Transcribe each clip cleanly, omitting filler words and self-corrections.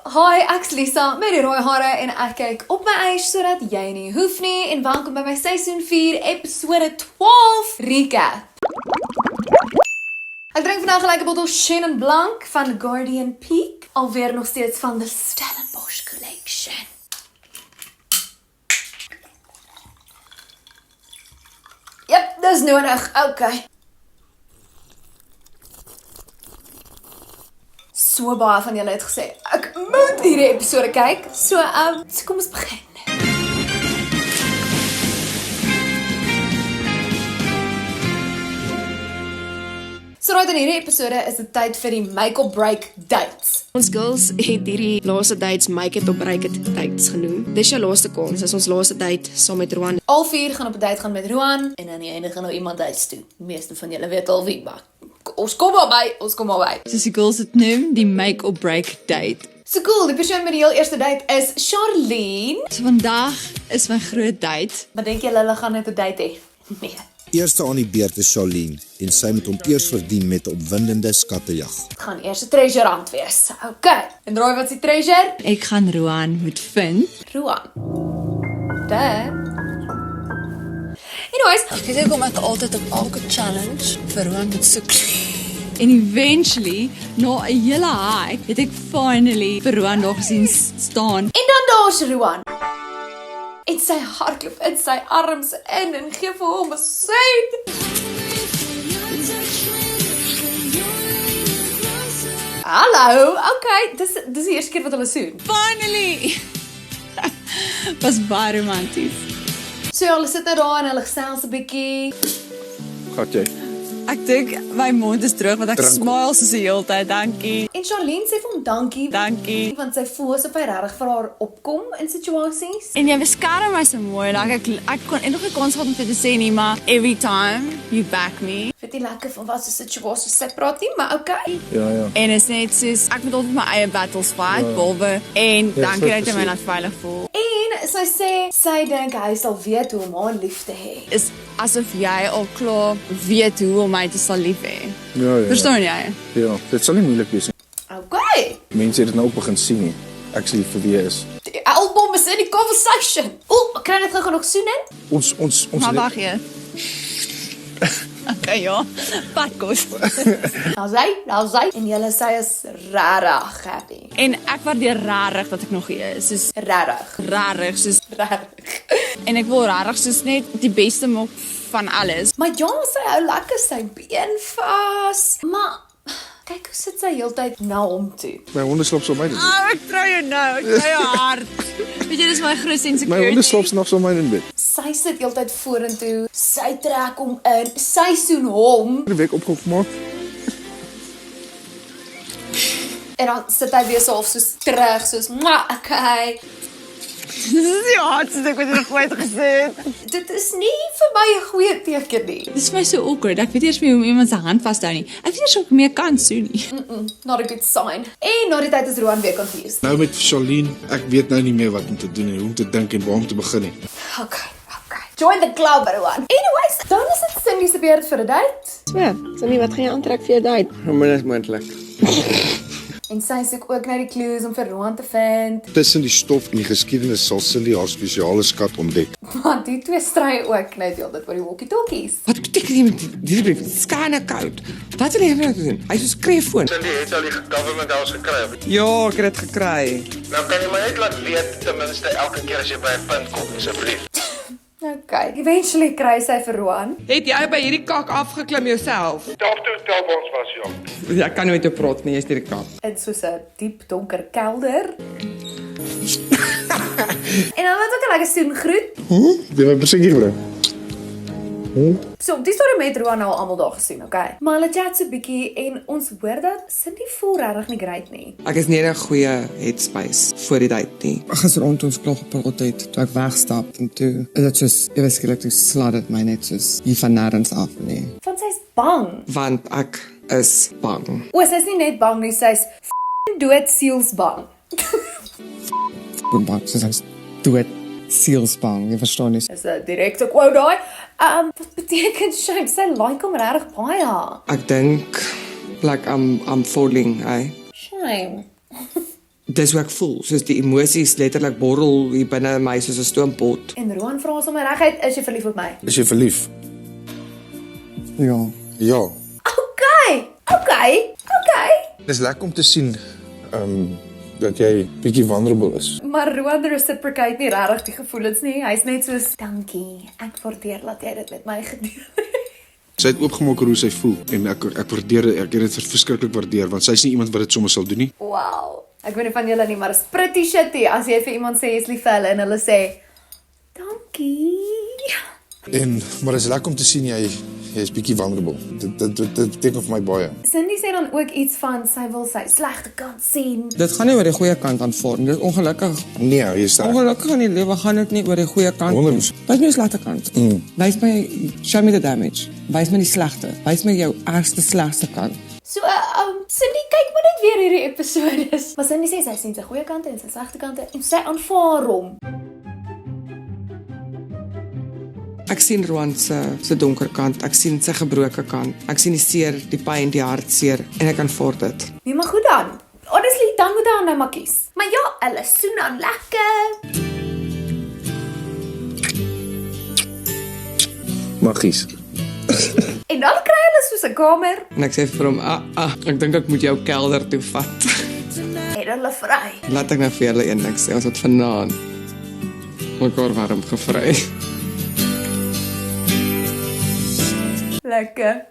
Hi, ek's Lisa met die rooi hare en ek kyk op my eis sodat jy nie hoef nie en welkom by my seisoen 4 episode 12 recap. Ek drink vandag gelijk 'n bottel Chenin Blanc van Guardian Peak, alweer nog steeds van the Stellenbosch Collection. Yep, dis nodig. Okay. So baie van julle het gesê, ek moet hierdie episode kyk. So kom ons begin. So right in hierdie episode is dit tyd vir die make or break dates. Ons girls het hierdie laaste dates make it or break it dates genoem. Dis jou laaste kans, dis ons laaste date saam met Roan. Al 4 gaan op 'n date gaan met Roan en aan die einde gaan nou iemand huis toe. Die meeste van julle weet al wie, maar ons kom al by. Soos die girls het noem, die make or break date. So cool, die persoon met die heel eerste date is Charlene. So vandag is my groot date. Maar dink julle hulle gaan net 'n date hê? Nee. Eerste aan die beurt is Charlene en sy moet hom eers verdien met 'n opwindende skattejag. Het gaan eers 'n treasure hunt wees. Okay. En Roy, wat is die treasure? Ek gaan Roan moet vind. Roan. Daar. Anyways, Ek weet kom ek altyd op elke challenge vir Roan moet soek. En eventually, na 'n hele hike, het ek finally vir Roan nog gesien staan. en dan daar's Roan. En sy hardloop in sy arms in en gee vir hom 'n seën. Hallo, okay, dis die eerste keer wat hulle soen. Finally! Was baie romanties. So ja, hulle sit nou daar en hulle gesels 'n bietjie. Gat jy? Ek dink my mond is droog want ek Drink. smile soos die hele tyd. Dankie. En Charlene sê vir hom dankie. Dankie. Want sy voel asof hy regtig vir haar opkom in situasies. En jy beskerm my so mooi. Like ek kon nog nie kans gehad om vir te sê nie, maar every time you back me. Vind nie lekker van wat se situasies sy praat nie, maar okay. Ja. En is net soos ek moet altyd my eie battles fight, behalwe en dankie dat jy my verseker. laat veilig voel. En sy sê sy dink hy sal weet hoe om haar lief te hê. Is asof jy al klaar weet hoe om my te sal lief hê. Ja. Verstaan jy? Ja, dit sal nie moeilik wees nie. Okay. Mense het dit nou ook begin sien nie. Ek sê vir wie is. Die album is in die conversation. Kry dit gou nog soen in? Ons Maar wag jy. Okay, ja. Padkos. Nou sy. En julle sy is rarig happy. En ek waardeer rarig dat ek nog hier is. Soos rarig, soos Rarig. en ek wil rarig soos net die beste maak van alles. Maar ja, sy hou lekker sy been vas. Maar kyk hoe sit sy heeltyd na hom toe. My honde slaap so my doen. Ek trou jou nou, ek trou jou hard. Weet jy, dis my grootste My insecurity. honde slaap snags so my in bed. Sy sit heeltyd vorentoe. Sy trek hom in. Sy soen hom. Die week opgemaak. En dan sit hy weer so half soos terug, soos, okay. Dis die hardste ding wat ek nog ooit gesê het. Dit is nie vir my 'n goeie teken nie. Dis vir my so awkward. Ek weet eers nie hoe om iemand se hand vas te hou nie. Ek weet eers of ek meer kan soen nie. Not a good sign. En na die tyd is Roan weer confused. Nou met Charlene, ek weet nou nie meer wat om te doen en hoe om te dink en waar om te begin nie. Okay. Join the club, Roan. Anyways, dan is dit Cindy se beurt vir 'n date. Cindy, wat gaan jy aantrek vir jou date? Onmiddellik moontlik. En sy soek ook na die clues om vir Roan te vind. Tussen die stof en die geskiedenis sal Cindy haar spesiale skat ontdek. Want die twee stry ook net heeltyd oor die walkie-talkies. Wat beteken jy met hierdie brief? Dit is kinda koud. Wat wil jy nou doen? Hy is skreeffoon. Cindy het al die government house gekry. Ja, ek het dit gekry. Nou kan jy my net laat weet ten minste elke keer as jy by 'n punt kom asseblief. Okay, eventually kry sy vir Roan. Het jy by hierdie kak afgeklim jouself? Tel ons was jong. Ek kan nooit met jou praat nie, jy's hierdie kak. In soos 'n diep donker kelder. En dan het ook 'n lekker soen groet. Jy my presies bring. So, die storie met Roan nou al almal daar gesien, okay? Maar hulle chat so bietjie en ons hoor dat Cindy voel regtig nie great nie. Ek is nie in 'n goeie headspace voor die date nie. Gisterond ons klaar gepraat het, toe ek wegstap en toe is dit soos eweskielik toe slat dit my net soos hier van nêrens af nie. Want sy's bang. Want ek is bang. O, sy's nie net bang nie, sy's dood sielsbang. Bang, soos ek's dood sielsbang, jy verstaan nie. Is 'n direkte quote daai. Wat beteken shame? Sy like hom regtig baie. Ek dink like I'm falling, hey. Shame. Dis hoe ek voel, soos die emosies letterlik borrel hier binne my soos 'n stoompot. En Roan vra sommer reguit, is jy verlief op my? Is jy verlief? Ja. Ja. Okay. Dis lekker om te sien dat jy bietjie vulnerable is. Maar Roan reciprocate nie regtig die gevoelens nie. Hy's net soos, dankie, ek waardeer dat jy dit met my gedeel het. Sy het oopgemaak oor hoe sy voel en ek waardeer dit, ek het dit verskriklik waardeer want sy's nie iemand wat dit sommer sal doen nie. Wow. Ek weet nie van julle nie, maar is pretty shitty as jy vir iemand sê jy's lief vir hulle en hulle sê, dankie. Maar dit is lekker om te sien jy is bietjie vulnerable. Dit beteken vir my baie. Cindy sê dan ook iets van, sy wil sy slegte kant sien. Dit gaan nie oor die goeie kant aanvaar. Dit is ongelukkig. Nee, jy is reg. Ongelukkig in die lewe gaan dit nie oor die goeie kant. 100%. Wys my die slegte kant. Wys my, show me the damage. Wys my die slegte. Wys my jou ergste slegste kant. So, Cindy, kyk maar net weer hierdie episode. Maar Cindy sê sy sien sy goeie kante en sy slegte kante en sy aanvaar hom. Ek sien Roan se donker kant, ek sien sy gebroke kant, ek sien die seer, die pyn, die hartseer en ek aanvaar dit. Nee, maar goed dan. Honestly, dan moet hy nou maar kies. Maar ja, hulle soen dan lekker. Magies. En dan kry hulle soos 'n kamer En ek sê vir hom, ek dink ek moet jou kelder toe vat. en hulle vry. Laat ek nou vir julle een ding sê, ons het vanaand mekaar warm gevry. Lekker.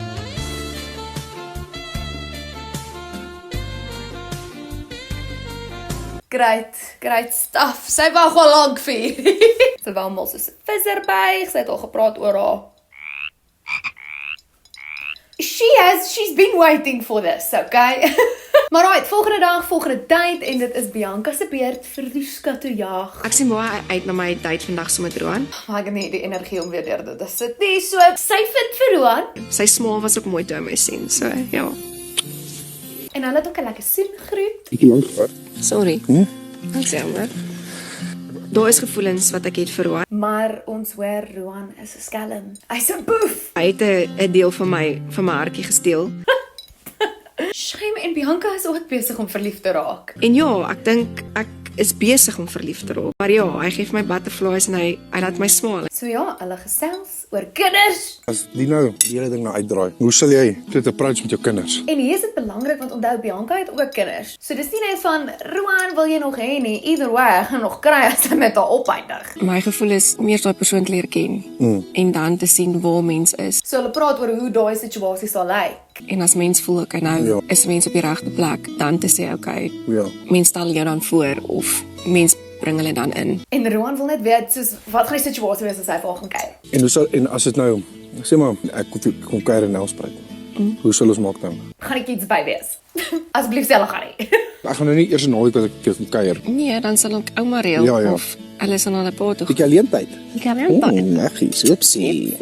Great stuff. Sy wag al lank vir. Sy wou mos 'n visser by. Sy het al gepraat oor haar. She's been waiting for this, okay? Maar right, volgende dag, volgende date en dit is Bianca se beurt vir die skattejag. Ek sien baie uit na my date vandag so met Roan. Maar ek het nie die energie om weer deur dit te sit nie, so sy vind vir Roan. Sy smaal was ook mooi toe hy my sien, so ja. En hulle het ook 'n lekker soengroet. Ek lank gehad. Sorry. Ek sê maar. Daar is gevoelens wat ek het vir Roan. Maar ons hoor Roan is 'n skelm. Hy's 'n boef. Hy het 'n deel van my hartjie gesteel. Shame en Bianca is ook besig om verlief te raak. En ja, ek dink ek is besig om verlief te raak. Maar ja, hy gee vir my butterflies en hy laat my smaal. So ja, hulle gesels oor kinders. As die nou die hele ding nou uitdraai, hoe sal jy dit approach met jou kinders? En hier is dit belangrik want onthou Bianca het ook kinders. So dis nie net van Roan wil jy nog hê nie, either way, hy gaan nog kry as hy met haar opeindig. My gevoel is om eers daai persoon te leer ken en dan te sien waar mens is. So hulle praat oor hoe daai situasie sal lyk. En as mens voel okay, nou is mens op die regte plek, dan te sê okay, Ja. mens stel jou dan voor of mens bring hulle dan in. En Roan wil net weet soos wat gaan die situasie wees as hy vir haar gaan kuier. En as dit nou, sê maar ek kom kuier in Nelspruit. Hoe sal ons maak dan? Gaan ek iets by wees? Asseblief sê hulle gaan nie. Ek gaan nou nie eers 'n naweek wat ek kom kuier. Nee, dan sal ek ouma reël Ja. of hulle sal na 'n pa toe. Ek alleen tyd. Ek kan net Magies, oopsie.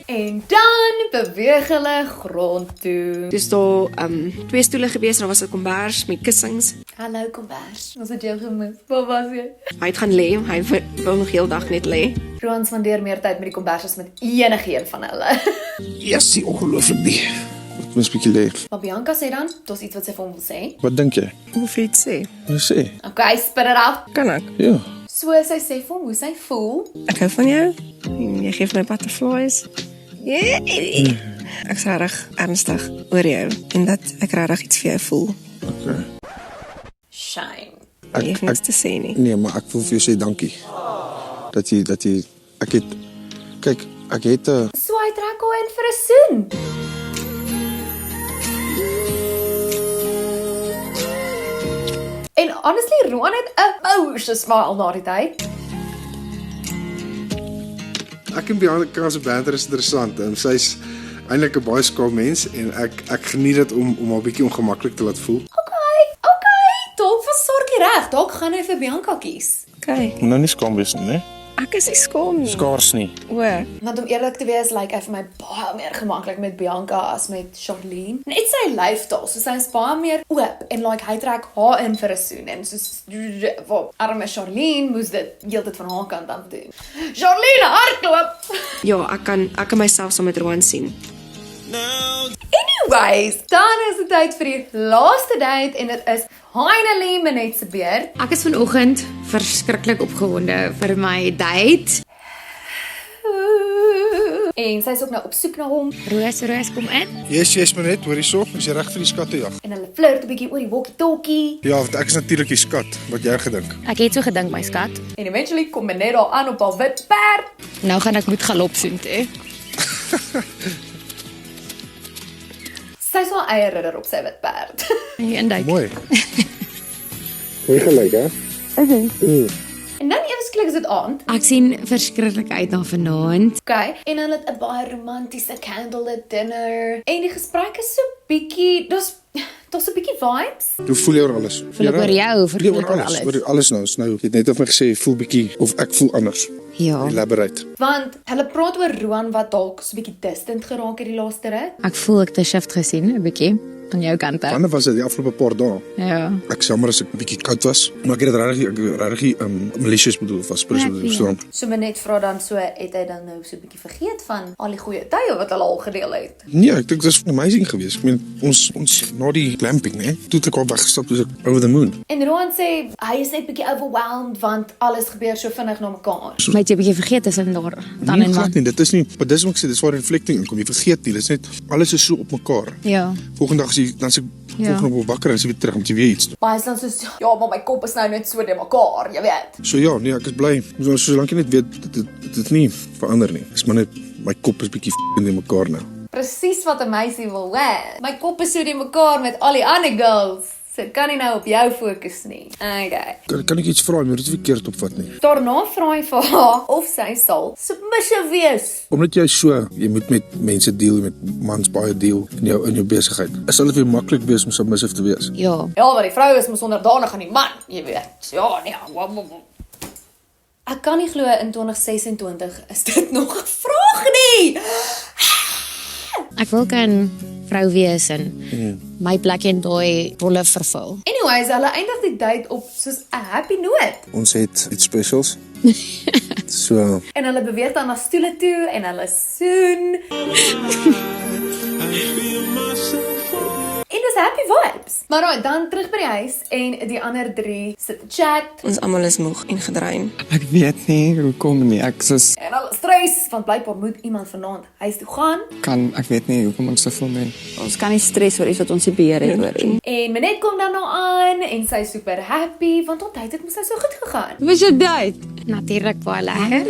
En dan beweeg hulle grond toe. Dis daar 2 stoele gewees, daar was 'n kombers met kussings. Hallo kombers. Ons het jou gemis. Waar was jy? Hy het gaan lê, hy wil nog heel dag net lê. Roan spandeer meer tyd met die kombers as met enigeen van hulle. Jessie, ongelooflik nie. Wat mens bietjie lê. Maar Bianca sê dan, dis iets wat sy vir hom wil sê. Wat dink jy? Hoef jy te sê? Jy sê. Okay, spit dit af. Kan ek? Ja. So sy sê vir hom hoe sy voel. Ek hou van jou. En jy gee my butterflies. Yeah. Ek is reg ernstig oor jou en dat ek regtig iets vir jou voel. Okay. Shame. Jy het niks te sê nie. Nee, maar ek wil vir jou sê dankie. Dat jy ek het kyk, ek het So hy trek haar in vir 'n soen. En honestly, Roan het 'n mouse smile na die tyd. Ek en Bianca se banter is interessant en sy's eintlik 'n baie skaap mens en ek geniet dit om haar bietjie ongemaklik te laat voel. Okay. Dalk versorg jy reg. Dalk gaan hy vir Bianca kies. Okay. Nou nie skaam wees nie, né? Ek is nie skaam nie. Skaars nie. O, Want om eerlik te wees, lyk hy vir my baie meer gemaklik met Bianca as met Charlene. Net sy lyfstaal, so sy is baie meer oop en hy trek haar in vir 'n soen en soos arme Charlene moes dit heeltyd van haar kant af doen. Charlene hardloop. ja, ek kan myself saam met Roan sien. Anyways, dan is dit tyd vir die laaste date en dit is finally Minette se beurt. Ek is vanoggend verskriklik opgewonde vir my date. En sy is ook nou op soek na hom. Roos, kom in. Yes, Minette, hoor hierso, is jy reg vir die skattejag? En hulle flirt 'n bietjie oor die walkie-talkie. Ja, want ek is natuurlik die skat. Wat jy gedink? Ek het so gedink, my skat. En eventually kom Minette daar aan op haar wit perd. Nou gaan ek moet galop soontoe. Sy sal eie ridder op sy wit perd. Eendag. Mooi. Goeie gelyk, hè? En dan ewesklik is dit aand. Ek sien verskriklik uit na vanaand. Okay, en dan het 'n baie romantiese candlelit dinner. En die gesprek is so bietjie, daar's so bietjie vibes. Hoe voel jy oor alles? Voel ek oor jou, voel ek oor alles? Oor alles nou. Nou, jy het net of my gesê, voel bietjie of ek voel anders. Ja, Elaborate. Want hulle praat oor Roan wat dalk so bietjie distant geraak het die laaste rit. ek voel ek het 'n shift gesien, 'n bietjie aan jou kant af. Wanneer was dit die afgelope paar dae? Ja. Ek is jammer as ek 'n bietjie koud was, maar ek het dit regtig malicious bedoel, was presies. So Minette vra dan so, het hy dan nou so bietjie vergeet van al die goeie tye wat hulle al gedeel het? Nee, ek dink dit was amazing geweest. Ek meen ons na die glamping, né? Toe het ek al weggestap, toe ek over the moon. En Roan sê hy is net bietjie overwhelmed want alles gebeur so vinnig na mekaar. Maar het jy 'n bietjie vergeet is in daar dan Nee, en glad man. nie, dit is nie, maar dis wat ek sê, dis waar reflecting inkom. Jy vergeet nie, dit is net alles is so op mekaar. Ja. Volgende dag as jy dan se volgende op wakker en as jy weer terug moet jy weer iets doen. Baie is dan soos, ja, maar my kop is nou net so de mekaar, jy weet. So ja, nee, ek is bly. Solank jy net weet dit nie verander nie. Dis maar net my kop is bietjie in mekaar nou. Presies wat 'n meisie wil hê. My kop is so de mekaar met al die ander girls. So ek kan nie nou op jou fokus nie. Okay. Kan ek iets vra, maar dit is verkeerd opvat nie. Daarna vra hy vir haar of sy sal submissive wees. Omdat jy moet met mense deel, met mans baie deel in jou besigheid. Sal dit weer maklik wees om submissive te wees? Ja. Ja, maar die vrou is mos onderdanig aan die man, jy weet. Ja, nee. Ek kan nie glo in 2026 is dit nog 'n vraag nie. Ek wil kan vrou wees en my plek in daai rolle vervul. Anyways, hulle eindig die date op soos 'n happy note. Ons het iets specials. So, En hulle beweeg dan na stoele toe en hulle soen. En dis happy vibes. Maar right, dan terug by die huis en die ander 3 sit te chat Ons almal is moeg en gedrein. Ek weet nie hoekom nie. Ek soos en hulle stres want blykbaar moet iemand vanaand huis toe gaan. ek weet nie hoekom ek so voel nie. Ons kan nie stres oor iets wat ons nie beheer het oor nie. En Minette kom dan nou aan en sy is super happy want tot tyd het mos nou so goed gegaan. Wie is jou date? Natuurlik baie lekker.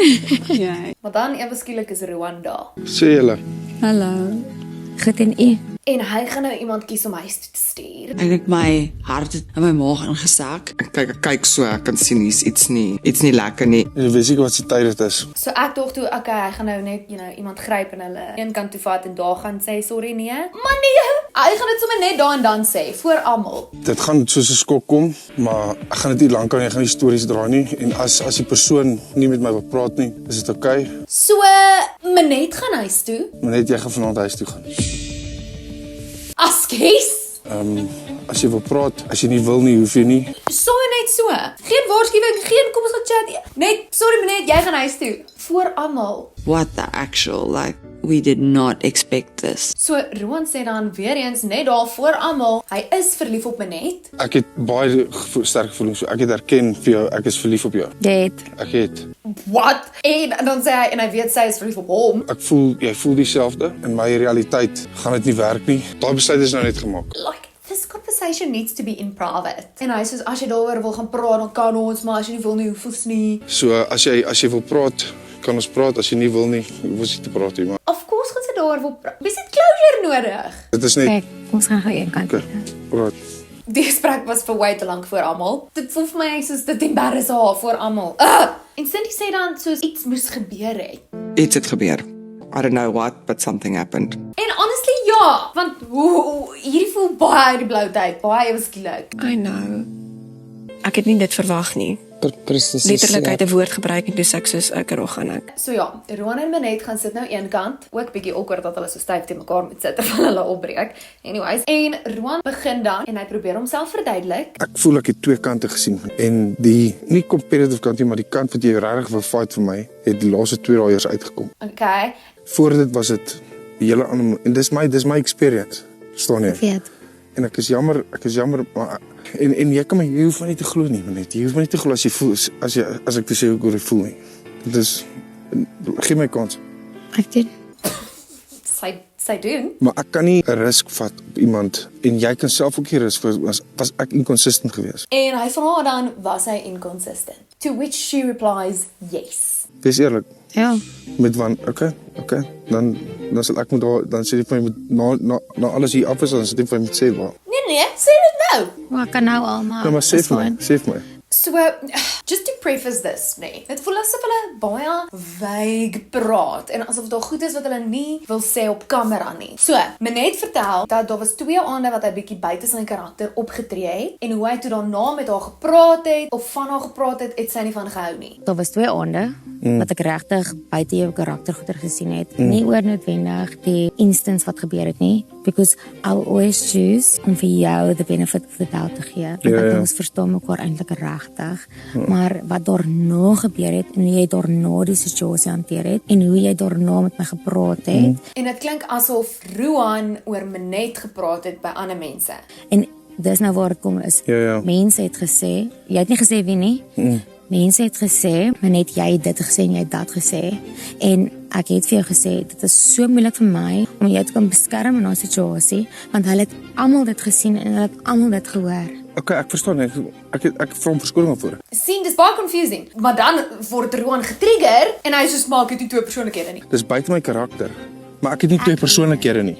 Ja. Maar dan ewe skielik is Rwanda. sê julle. Hallo. Goed en u. En hy gaan nou iemand kies om huis toe te stuur. Ek het my hart in my maag ingesak. Ek kyk so, ek kan sien hier's iets nie lekker nie. Jy weet seker wat se tyd dit is. So ek dink toe, okay, hy gaan nou net, iemand gryp en hulle een kant toe vat en daar gaan sê sorry nee. Maar nee, hy gaan dit sommer net daar en dan sê voor almal. Dit gaan soos 'n skok kom, maar ek gaan dit nie lank aan nie, ek gaan nie stories dra nie en as die persoon nie met my wil praat nie, is dit okay. So Minette gaan huis toe. Maar net jy gaan vanaand huis toe gaan. Askies. As jy wil praat, as jy nie wil nie, hoef jy nie. So net so. Geen waarskuwing, geen kom ons gaan chat. Net sorry Minette, jy gaan huis toe voor almal. What the actual, like, we did not expect this. So Roan sê dan weer eens net daar voor almal, hy is verlief op Minette. Ek het baie sterk gevoelens, so ek het erken vir jou, ek is verlief op jou. Dit. Ek het. What? En dan sê hy en hy weet sy is verlief op hom. Ek voel, jy voel dieselfde. In my realiteit gaan dit nie werk nie. Daai besluit is nou net gemaak. Like, this conversation needs to be in private. En hy sê as jy daaroor wil gaan praat, dan kan ons, maar as jy nie wil nie, hoef ons nie. So as jy wil praat, kan ons praat. As jy nie wil nie, hoef ons nie te praat nie, maar Of course gaan sy daaroor wil praat. Wie het closure nodig? dit is net Kyk, ons gaan gou een kant. okay. Praat. Die gesprek was vir way te lank voor almal. Dit voel vir my soos dit embarrass haar voor almal. En Cindy sê dan soos iets moes gebeur het. Iets het gebeur. I don't know what, but something happened. En honestly ja, want hierdie voel baie uit die blou tyd, baie ewe skielik. I know. Ek het nie dit verwag nie. Presies. Letterlik uit 'n woord gebruik en toe sê ek soos ek gaan ek. So ja, Roan en Minette gaan sit nou een kant. Ook bietjie awkward dat hulle so styf te mekaar moet sit terwyl hulle opbreek. Anyways, en Roan begin dan en hy probeer homself verduidelik. Ek voel ek het twee kante gesien en die nie competitive kant nie, maar die kant wat jy regtig wil fight vir my, het die laaste 2 dae eers uitgekom. Okay. Voor dit was dit die hele ander en dis my experience. Verstaan jy? Ek weet. En ek is jammer, maar en jy kan my, jy hoef my nie te glo nie, net. Jy hoef my nie te glo as jy voel, as ek te sê hoe ek voel nie. Dit is, gee my kans. Ek doen. Sy doen. Maar ek kan nie 'n risk vat op iemand, en jy kan self ook nie risk vat, was ek inconsistent geweest. En hy vra haar dan, was hy inconsistent? To which she replies, yes. Wees eerlik. Ja. Met van, okay, dan sal ek moet daar, dan sê jy vir my, na alles hier af is, dan sê jy vir my moet sê waar. Nee, sê dit nou. Maar ek kan nou al, maar... Nou, maar sê vir my. So, just to preface this, nee, het voel asof hulle baie vague praat en asof daar goed is wat hulle nie wil sê op kamera nie. So, Minette vertel dat daar was 2 aande wat hy bietjie buite sy karakter opgetree het en hoe hy toe daarna met haar gepraat het of van haar gepraat het sy nie van gehou nie. Daar was 2 aande wat ek regtig buite jou karakter goeie gesien het. Nie oor noodwendig die instance wat gebeur het nie, because I'll always choose om vir jou the benefit of the doubt te gee. Want ons verstaan mekaar eintlik regtig. Maar wat daarna gebeur het en hoe jy daarna die situasie hanteer het en hoe jy daarna met my gepraat het. En dit klink asof Roan oor Minette gepraat het by ander mense. En dis nou waar dit kom is. Mense het gesê, jy het nie gesê wie nie. Mense het gesê, Minette, jy het dit gesê en jy het dat gesê. En ek het vir jou gesê, dit is so moeilik vir my om jou te kan beskerm in 'n situasie, want hulle het almal dit gesien en hulle het almal dit gehoor. Okay, ek verstaan, ek vra om verskoning voor. Sien, dis baie confusing. Maar dan word Roan getrigger en hy soos maak het nie 2 persoonlikhede nie. Dis buite my karakter, maar ek het nie 2 persoonlikhede nie.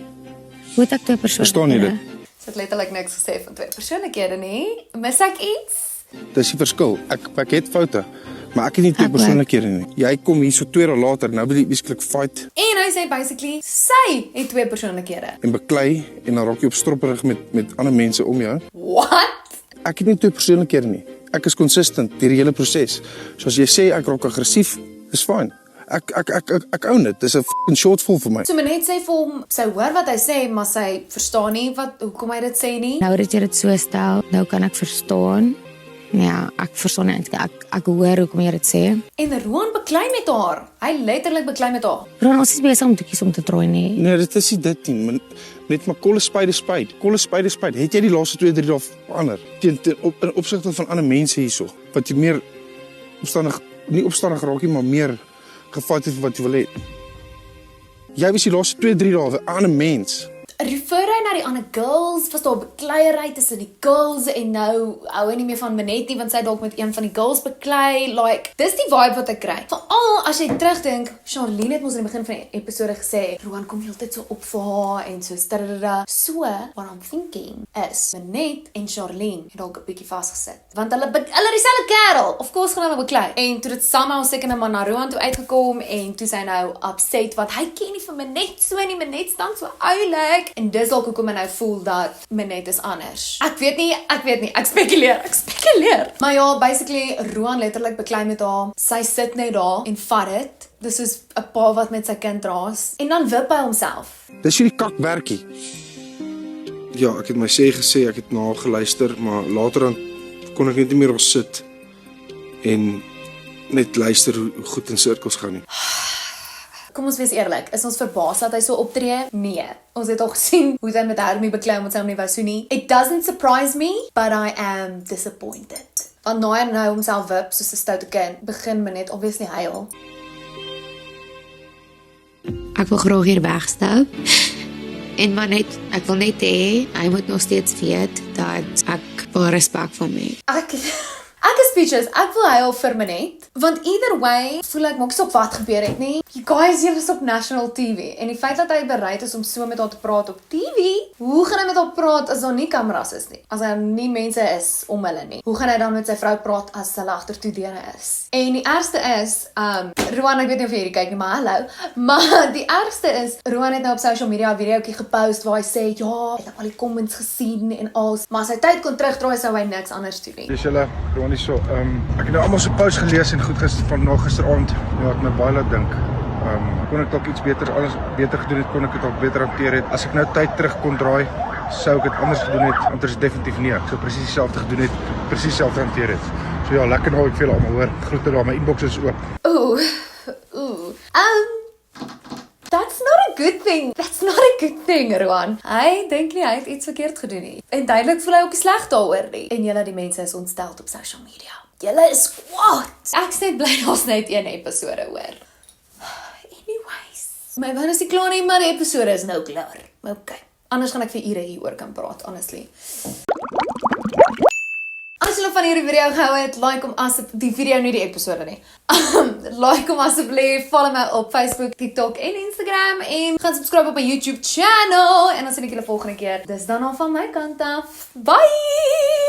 Hoe het ek 2 persoonlikhede? Verstaan jy dit? Sy het letterlik niks gesê van 2 persoonlikhede nie. Mis ek iets? Dis die verskil. Ek het foute, maar ek het nie 2 persoonlikhede nie. Jy kom hier so 2 dae later, nou wil jy beskiklik fight. En hy sê basically, sy het 2 persoonlikhede. En beklei, en dan raak jy op stropperig met ander mense om jou. What? Ek het nie 2 persoonlikhede nie. Ek is consistent deur die hele proses. So as jy sê ek raak aggressief, is fine. Ek own dit. Dis 'n fucking shortfall vir my. So Minette sê vir hom, sy hoor wat hy sê, maar sy verstaan nie hoekom hy dit sê nie. Nou dat jy dit so stel, nou kan ek verstaan. Ja, ek verstaan nie eintlik. Ek hoor hoekom jy dit sê. En Roan beklei met haar. Hy letterlik beklei met haar. Roan, ons is besig om te kies om te trooi nie. Nee, dit is nie dit nie. Net maar kolle spyde. Het jy die laaste 2-3 dae verander? In opsigte van ander mense hierso, wat jy meer nie opstandig raak nie, maar meer gevat het vir wat jy wil hê. Jy was die laaste 2-3 dae 'n ander mens. Refer hy na die ander girls, was daar bekleierery tussen die girls en nou hou hy nie meer van Minette nie, want sy dalk met een van die girls beklei, dis die vibe wat ek kry. Veral as jy terugdink, Charlene het ons in die begin van die episode gesê, Roan kom heeltyd so op vir haar en so stadada. So, what I'm thinking is, Minette en Charlene het dalk 'n bietjie vasgesit, want hulle dieselfde kerel, of course gaan hulle beklei. En toe dit somehow seker nou maar na Roan toe uitgekom en toe sy nou upset, want hy ken nie vir Minette so nie, Minette staan so oulik. En dis dalk hoekom hy nou voel dat Minette is anders. Ek weet nie, ek spekuleer. Maar ja, basically, Roan letterlik beklei met haar, sy sit net daar en vat dit. Dis soos 'n pa wat met sy kind raas. En dan wip hy homself. Dis hierdie kakwerkie. Ja, ek het my sê gesê, ek het na haar geluister, maar later dan kon ek net nie meer op sit en net luister hoe goed in sirkels gaan nie. Kom ons wees eerlik, is ons verbaas dat hy so optree? Nee. Ons het al gesien hoe hy met Hermie beklei omdat sy hom nie wou so nie. It doesn't surprise me, but I am disappointed. Want na hy nou homself wip soos 'n stoute kind, begin Minette obviously huil. Ek wil graag hier wegstap. En maar net, ek wil net hê hy moet nog steeds weet dat ek baie respek vir hom het. Ek is speechless. Ek wil huil vir Minette. Want either way, voel ek maak op wat gebeur het nie. You guys, jy was op national TV. En die feit dat hy bereid is om so met haar te praat op TV, hoe gaan hy met haar praat as daar nie kameras is nie? As daar nie mense is om hulle nie. Hoe gaan hy dan met sy vrou praat as hulle agtertoe deure is? En die ergste is, Roan, ek weet nie of jy hierdie kyk nie, maar hallo. Maar die ergste is, Roan het nou op social media 'n videoetjie gepost waar hy sê, ja, ek het al die comments gesien en alles. Maar as hy tyd kon terugdraai, sou hy niks anders doen nie. Dis julle, Roan nie so. Ek het nou almal se post gelees en goed gisteraand, ja, het my baie laat dink. Kon ek dalk iets alles beter gedoen het, kon ek dit ook beter hanteer het. As ek nou tyd terug kon draai, sou ek dit anders gedoen het, want dit is definitief nie. Ek sou presies dieselfde gedoen het, presies dieselfde hanteer het. So ja, lekker nou, ek veel almal hoor. Groete daar, my inbox is oop. That's not a good thing. That's not a good thing, Roan. Hy dink nie hy het iets verkeerd gedoen nie. En duidelik voel hy ook sleg daaroor nie. En julle die mense is ontsteld op social media. Julle is kwaad. Ek's net bly daar's net een episode hoor. Anyways. My wou is nie klaar nie, maar die episode is nou klaar. Okay. Anders gaan ek vir ure hieroor kan praat, honestly. As julle van hierdie video gehou het, like hom asseblief, die video nie die episode nie. Like hom asseblief, follow my op Facebook, TikTok en Instagram en gaan subscribe op my YouTube channel en dan sien ek julle volgende keer. Dis dan al van my kant af. Bye!